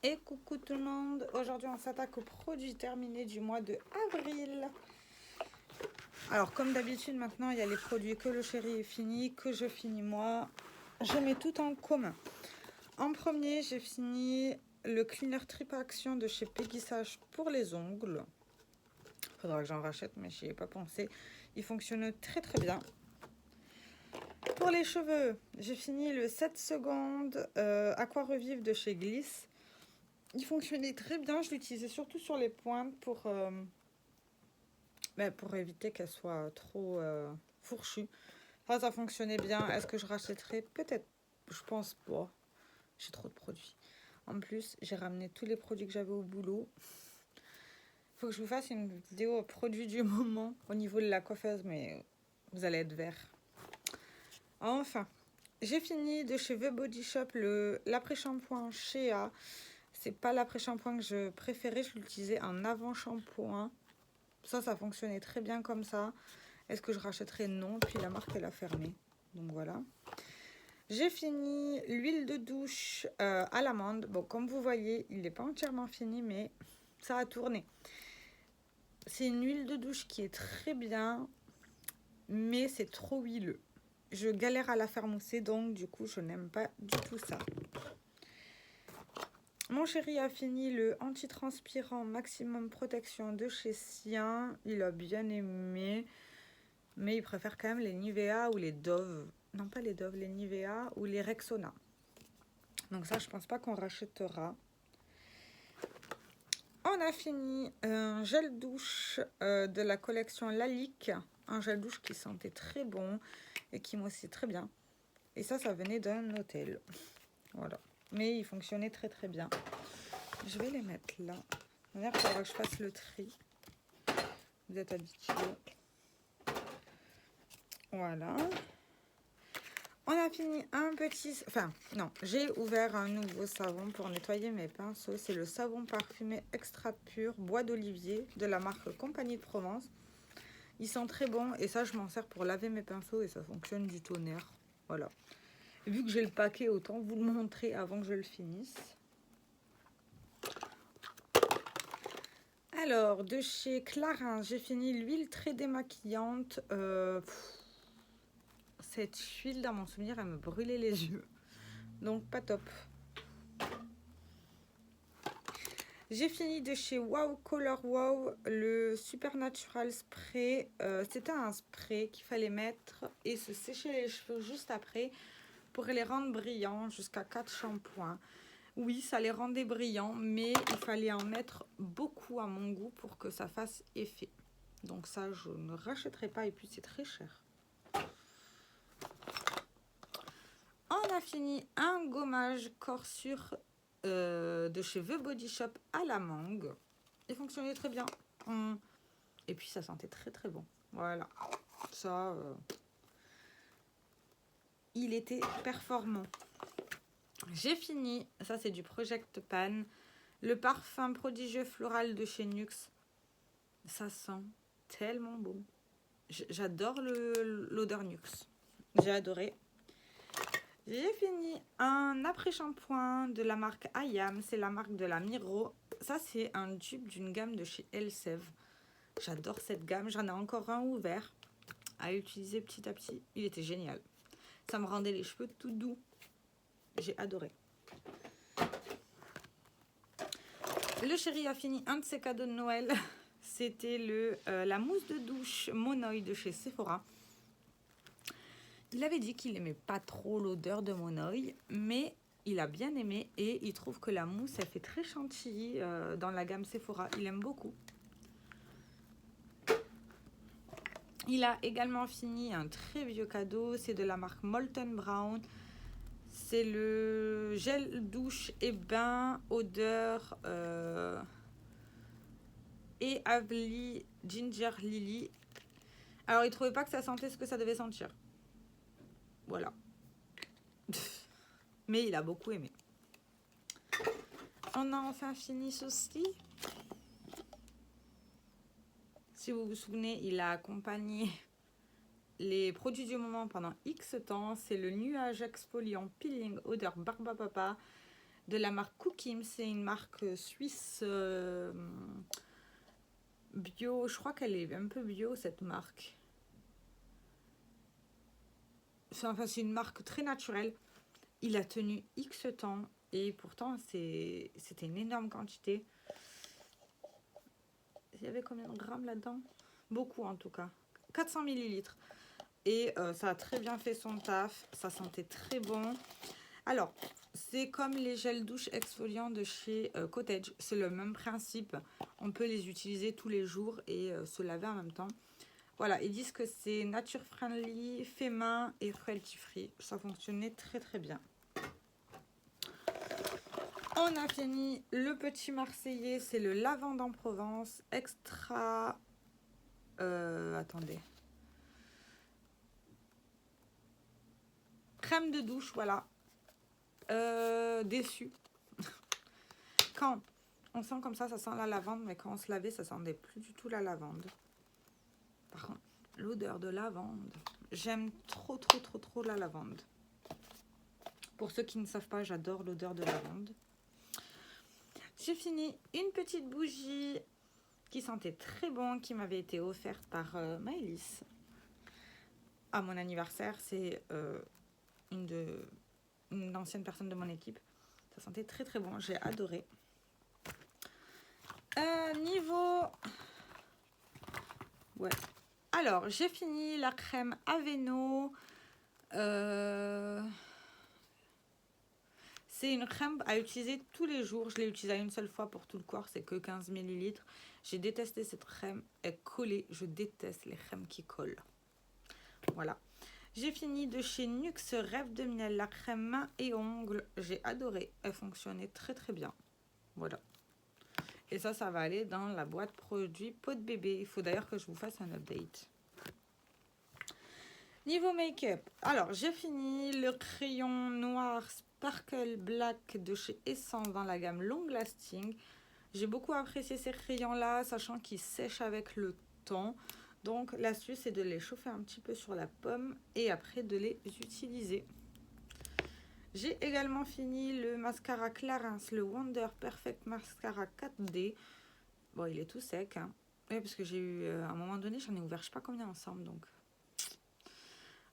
Et coucou tout le monde, aujourd'hui on s'attaque aux produits terminés du mois de avril. Alors comme d'habitude maintenant il y a les produits que le chéri est fini, que je finis moi. Je mets tout en commun. En premier j'ai fini le cleaner triple action de chez Peggy Sage pour les ongles. Faudra que j'en rachète mais j'y ai pas pensé. Il fonctionne très très bien. Pour les cheveux, j'ai fini le 7 secondes Aqua Revive de chez Gliss. Il fonctionnait très bien, je l'utilisais surtout sur les pointes pour éviter qu'elles soient trop fourchues. Enfin, ça fonctionnait bien. Est-ce que je rachèterai? Peut-être. Je pense pas. J'ai trop de produits. En plus, j'ai ramené tous les produits que j'avais au boulot. Il faut que je vous fasse une vidéo produits du moment au niveau de la coiffeuse, mais vous allez être vert. Enfin, j'ai fini de chez The Body Shop l'après-shampoing Shea. C'est pas l'après-shampoing que je préférais, je l'utilisais en avant-shampoing. Ça fonctionnait très bien comme ça. Est-ce que je rachèterai? Non. Puis la marque, elle a fermé. Donc voilà. J'ai fini l'huile de douche à l'amande. Bon, comme vous voyez, il n'est pas entièrement fini, mais ça a tourné. C'est une huile de douche qui est très bien, mais c'est trop huileux. Je galère à la faire mousser, donc du coup, je n'aime pas du tout ça. Mon chéri a fini le antitranspirant maximum protection de chez Sien. Il a bien aimé, mais il préfère quand même les Nivea ou les Dove. Non, pas les Dove, les Nivea ou les Rexona. Donc ça, je pense pas qu'on rachètera. On a fini un gel douche de la collection Lalique. Un gel douche qui sentait très bon et qui m'ossait très bien. Et ça venait d'un hôtel. Voilà. Mais il fonctionnait très très bien. Je vais les mettre là. Il faudra que je fasse le tri. Vous êtes habitués. Voilà. On a fini un petit... Enfin, non. J'ai ouvert un nouveau savon pour nettoyer mes pinceaux. C'est le savon parfumé extra pur bois d'olivier de la marque Compagnie de Provence. Ils sont très bons. Et ça, je m'en sers pour laver mes pinceaux. Et ça fonctionne du tonnerre. Voilà. Vu que j'ai le paquet, autant vous le montrer avant que je le finisse. Alors, de chez Clarins, j'ai fini l'huile très démaquillante. Cette huile, dans mon souvenir, elle me brûlait les yeux. Donc, pas top. J'ai fini de chez Wow Color Wow le Supernatural Spray. C'était un spray qu'il fallait mettre et se sécher les cheveux juste après pour les rendre brillants jusqu'à 4 shampoings. Oui, ça les rendait brillants, mais il fallait en mettre beaucoup à mon goût pour que ça fasse effet. Donc ça, je ne rachèterai pas et puis c'est très cher. On a fini un gommage corps sûr de chez The Body Shop à la mangue. Il fonctionnait très bien. Et puis ça sentait très très bon. Voilà. Ça, il était performant. J'ai fini, ça c'est du Project Pan, le parfum prodigieux floral de chez Nux. Ça sent tellement bon. J'adore l'odeur Nux. J'ai adoré. J'ai fini un après-shampoing de la marque Ayam. C'est la marque de la Miro. Ça c'est un tube d'une gamme de chez Elsev. J'adore cette gamme. J'en ai encore un ouvert à utiliser petit à petit. Il était génial. Ça me rendait les cheveux tout doux. J'ai adoré. Le chéri a fini un de ses cadeaux de Noël. C'était la mousse de douche Monoï de chez Sephora. Il avait dit qu'il n'aimait pas trop l'odeur de Monoï, mais il a bien aimé et il trouve que la mousse, elle fait très chantilly dans la gamme Sephora. Il aime beaucoup. Il a également fini un très vieux cadeau. C'est de la marque Molten Brown. C'est le gel douche et bain odeur et Avli Ginger Lily. Alors, il trouvait pas que ça sentait ce que ça devait sentir. Voilà. Mais il a beaucoup aimé. On a enfin fini ceci. Si vous vous souvenez, il a accompagné les produits du moment pendant X temps. C'est le nuage exfoliant peeling odeur Barbapapa de la marque Cookim. C'est une marque suisse bio. Je crois qu'elle est un peu bio, cette marque. Enfin, c'est une marque très naturelle. Il a tenu X temps et pourtant, c'était une énorme quantité. Il y avait combien de grammes là-dedans? Beaucoup en tout cas. 400 millilitres. Et ça a très bien fait son taf. Ça sentait très bon. Alors, c'est comme les gels douche exfoliants de chez Cottage. C'est le même principe. On peut les utiliser tous les jours et se laver en même temps. Voilà, ils disent que c'est nature friendly, fait main et cruelty free. Ça fonctionnait très très bien. On a fini le petit Marseillais, c'est le lavande en Provence, extra... attendez. Crème de douche, voilà. Déçu. Quand on sent comme ça sent la lavande, mais quand on se lavait, ça sentait plus du tout la lavande. Par contre, l'odeur de lavande, j'aime trop, trop, trop, trop la lavande. Pour ceux qui ne savent pas, j'adore l'odeur de lavande. J'ai fini une petite bougie qui sentait très bon, qui m'avait été offerte par Maëlys à mon anniversaire. C'est une ancienne personne de mon équipe. Ça sentait très très bon, j'ai adoré. Niveau... Ouais. Alors, j'ai fini la crème Aveno. C'est une crème à utiliser tous les jours. Je l'ai utilisée une seule fois pour tout le corps. C'est que 15 ml. J'ai détesté cette crème. Elle collait. Je déteste les crèmes qui collent. Voilà. J'ai fini de chez Nux Rêve de Miel. La crème main et ongles. J'ai adoré. Elle fonctionnait très très bien. Voilà. Et ça va aller dans la boîte produit peau de bébé. Il faut d'ailleurs que je vous fasse un update. Niveau make-up. Alors, j'ai fini le crayon noir Sparkle Black de chez Essence dans la gamme Long Lasting. J'ai beaucoup apprécié ces crayons-là, sachant qu'ils sèchent avec le temps. Donc, l'astuce, c'est de les chauffer un petit peu sur la pomme et après de les utiliser. J'ai également fini le mascara Clarins, le Wonder Perfect Mascara 4D. Bon, il est tout sec, hein. Oui, parce que j'ai eu, à un moment donné, j'en ai ouvert je sais pas combien ensemble, donc...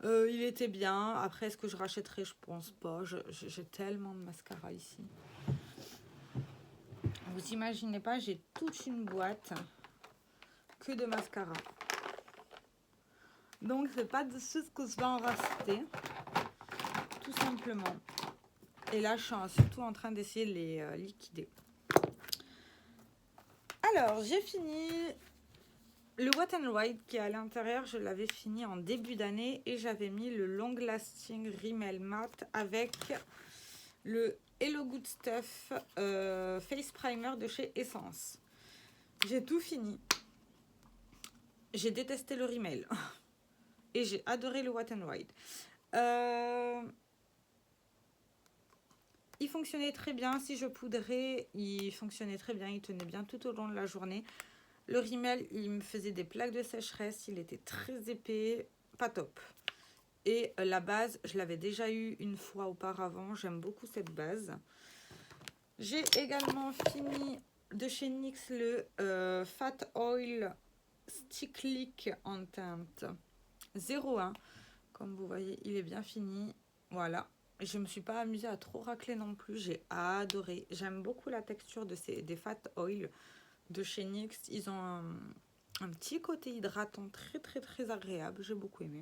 il était bien. Après, est-ce que je rachèterai? Je pense pas. J'ai tellement de mascara ici. Vous imaginez pas, j'ai toute une boîte que de mascara. Donc, c'est pas de ce que je vais en racheter. Tout simplement. Et là, je suis surtout en train d'essayer de les liquider. Alors, j'ai fini... Le Wet n Wild qui est à l'intérieur, je l'avais fini en début d'année et j'avais mis le Long Lasting Rimmel Matte avec le Hello Good Stuff Face Primer de chez Essence. J'ai tout fini. J'ai détesté le Rimmel et j'ai adoré le Wet n Wild. Il fonctionnait très bien. Si je poudrais, il fonctionnait très bien. Il tenait bien tout au long de la journée. Le Rimmel, il me faisait des plaques de sécheresse. Il était très épais. Pas top. Et la base, je l'avais déjà eu une fois auparavant. J'aime beaucoup cette base. J'ai également fini de chez NYX le Fat Oil Stick Lick en teinte 01. Comme vous voyez, il est bien fini. Voilà. Je ne me suis pas amusée à trop racler non plus. J'ai adoré. J'aime beaucoup la texture des Fat Oil de chez NYX. Ils ont un petit côté hydratant très très très agréable. J'ai beaucoup aimé.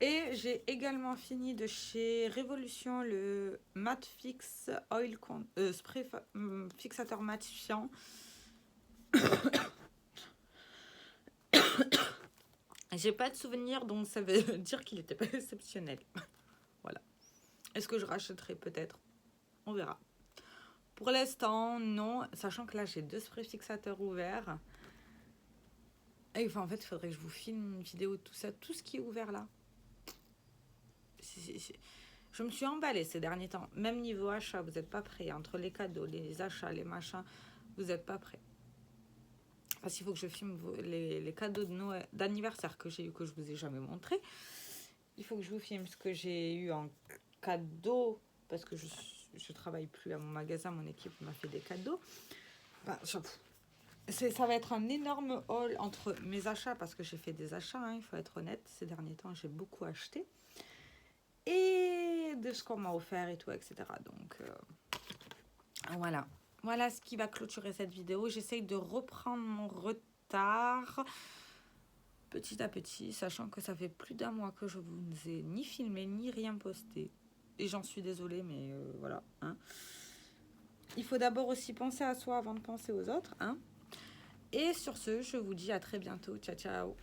Et j'ai également fini de chez Révolution le Matte Fix Oil Spray Fixateur matifiant. J'ai pas de souvenir, donc ça veut dire qu'il n'était pas exceptionnel. Voilà. Est-ce que je rachèterai peut-être? On verra. Pour l'instant, non. Sachant que là, j'ai 2 sprays fixateurs ouverts. Et enfin, en fait, il faudrait que je vous filme une vidéo de tout ça. Tout ce qui est ouvert là. Je me suis emballée ces derniers temps. Même niveau achat, vous n'êtes pas prêts. Entre les cadeaux, les achats, les machins, vous n'êtes pas prêts. Parce qu'il faut que je filme les cadeaux de Noël, d'anniversaire que j'ai eu, que je vous ai jamais montré. Il faut que je vous filme ce que j'ai eu en cadeau. Parce que je travaille plus à mon magasin, mon équipe m'a fait des cadeaux. Ben, ça va être un énorme haul entre mes achats, parce que j'ai fait des achats, hein, il faut être honnête. Ces derniers temps, j'ai beaucoup acheté. Et de ce qu'on m'a offert et tout, etc. Donc, voilà. Voilà ce qui va clôturer cette vidéo. J'essaye de reprendre mon retard petit à petit, sachant que ça fait plus d'un mois que je vous ai ni filmé, ni rien posté. Et j'en suis désolée, mais voilà. Hein. Il faut d'abord aussi penser à soi avant de penser aux autres. Hein. Et sur ce, je vous dis à très bientôt. Ciao, ciao.